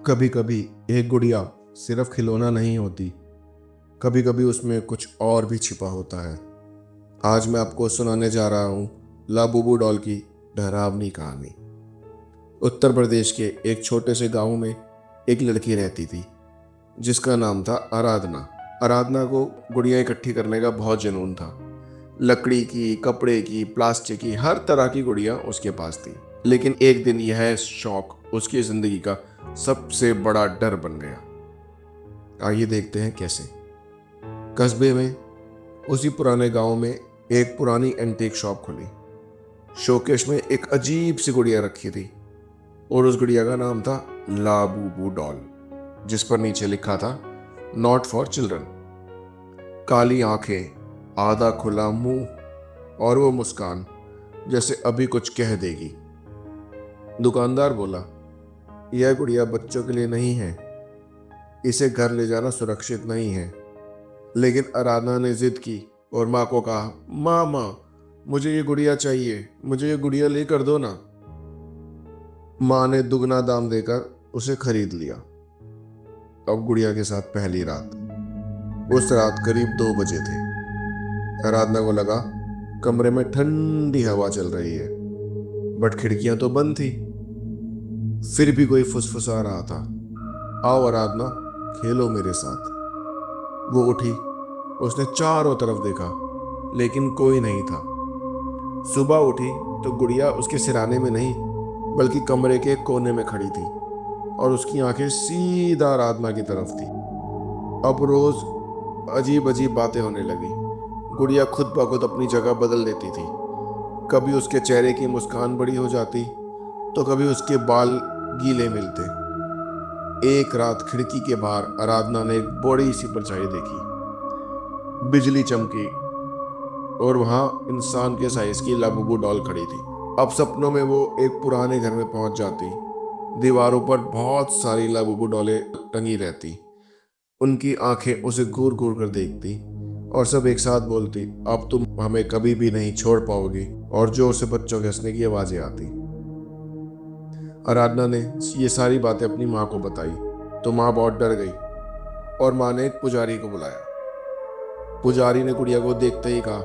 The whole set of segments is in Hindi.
कभी कभी एक गुड़िया सिर्फ खिलौना नहीं होती, कभी कभी उसमें कुछ और भी छिपा होता है। आज मैं आपको सुनाने जा रहा हूँ लाबूबू डॉल की डरावनी कहानी। उत्तर प्रदेश के एक छोटे से गांव में एक लड़की रहती थी जिसका नाम था आराधना। आराधना को गुड़िया इकट्ठी करने का बहुत जुनून था। लकड़ी की, कपड़े की, प्लास्टिक की, हर तरह की गुड़िया उसके पास थी। लेकिन एक दिन यह शौक उसकी जिंदगी का सबसे बड़ा डर बन गया। आइए देखते हैं कैसे। कस्बे में उसी पुराने गांव में एक पुरानी एंटीक शॉप खुली। शोकेश में एक अजीब सी गुड़िया रखी थी और उस गुड़िया का नाम था लाबूबू डॉल, जिस पर नीचे लिखा था नॉट फॉर चिल्ड्रन। काली आंखें, आधा खुला मुंह और वो मुस्कान जैसे अभी कुछ कह देगी। दुकानदार बोला, यह गुड़िया बच्चों के लिए नहीं है, इसे घर ले जाना सुरक्षित नहीं है। लेकिन आराधना ने जिद की और माँ को कहा, माँ मुझे ये गुड़िया चाहिए, मुझे ये गुड़िया लेकर दो ना। माँ ने दुगना दाम देकर उसे खरीद लिया। अब गुड़िया के साथ पहली रात। उस रात करीब 2 बजे थे। आराधना को लगा कमरे में ठंडी हवा चल रही है, बट खिड़कियां तो बंद थी। फिर भी कोई फुसफुसा रहा था, आओ आराधना, खेलो मेरे साथ। वो उठी, उसने चारों तरफ देखा, लेकिन कोई नहीं था। सुबह उठी तो गुड़िया उसके सिराने में नहीं बल्कि कमरे के कोने में खड़ी थी और उसकी आंखें सीधा आराधना की तरफ थी। अब रोज अजीब अजीब बातें होने लगी। गुड़िया खुद ब खुद अपनी जगह बदल देती थी। कभी उसके चेहरे की मुस्कान बड़ी हो जाती तो कभी उसके बाल गीले मिलते। एक रात खिड़की के बाहर आराधना ने एक बड़ी सी परछाई देखी। बिजली चमकी और वहां इंसान के साइज की लाबूबू डॉल खड़ी थी। अब सपनों में वो एक पुराने घर में पहुंच जाती। दीवारों पर बहुत सारी लाबूबू डॉलें टंगी रहती। उनकी आंखें उसे घूर घूर कर देखती और सब एक साथ बोलती, अब तुम हमें कभी भी नहीं छोड़ पाओगी। और जोर से बच्चों के हंसने की आवाजें आती। आराधना ने ये सारी बातें अपनी माँ को बताई तो माँ बहुत डर गई और माँ ने एक पुजारी को बुलाया। पुजारी ने गुड़िया को देखते ही कहा,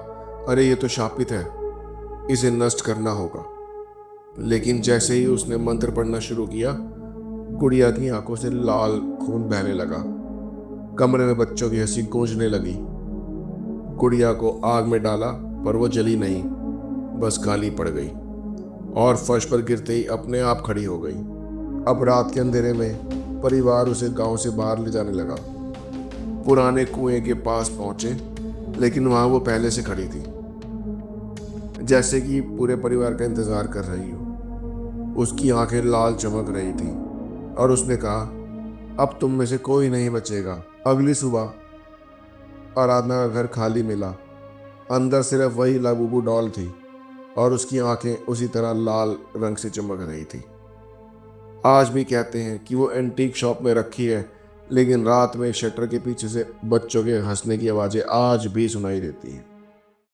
अरे ये तो शापित है, इसे नष्ट करना होगा। लेकिन जैसे ही उसने मंत्र पढ़ना शुरू किया, गुड़िया की आंखों से लाल खून बहने लगा। कमरे में बच्चों की हंसी गूंजने लगी। गुड़िया को आग में डाला पर वो जली नहीं, बस काली पड़ गई और फर्श पर गिरते ही अपने आप खड़ी हो गई। अब रात के अंधेरे में परिवार उसे गांव से बाहर ले जाने लगा। पुराने कुएं के पास पहुंचे, लेकिन वहां वो पहले से खड़ी थी, जैसे कि पूरे परिवार का इंतजार कर रही हो। उसकी आंखें लाल चमक रही थी और उसने कहा, अब तुम में से कोई नहीं बचेगा। अगली सुबह आराधना का घर खाली मिला। अंदर सिर्फ वही लाबूबू डॉल थी और उसकी आंखें उसी तरह लाल रंग से चमक रही थी। आज भी कहते हैं कि वो एंटीक शॉप में रखी है, लेकिन रात में शटर के पीछे से बच्चों के हंसने की आवाजें आज भी सुनाई देती हैं।